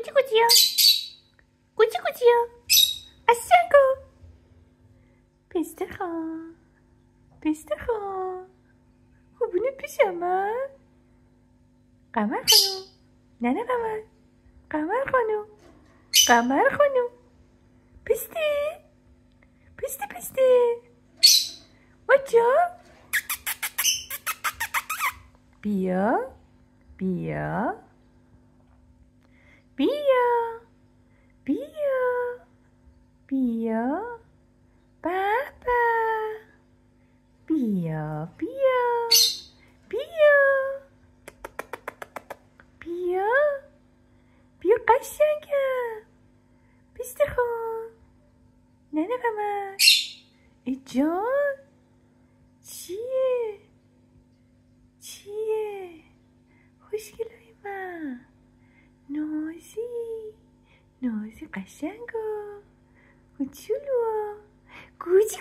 꾸지꾸지요. 꾸지꾸지요. 아싸고. Beste gaan. Hoe ben je pyjama? Kamar genoeg. Nana kamar. Kamar genoeg. Kamar genoeg. Beste. Wat ja? Bia. Papa. Bia. Bia قشنگه. Beste gaan. Nana kamar. ای جان چیه خوشگلای من نازی قشنگا کوچولو کوچی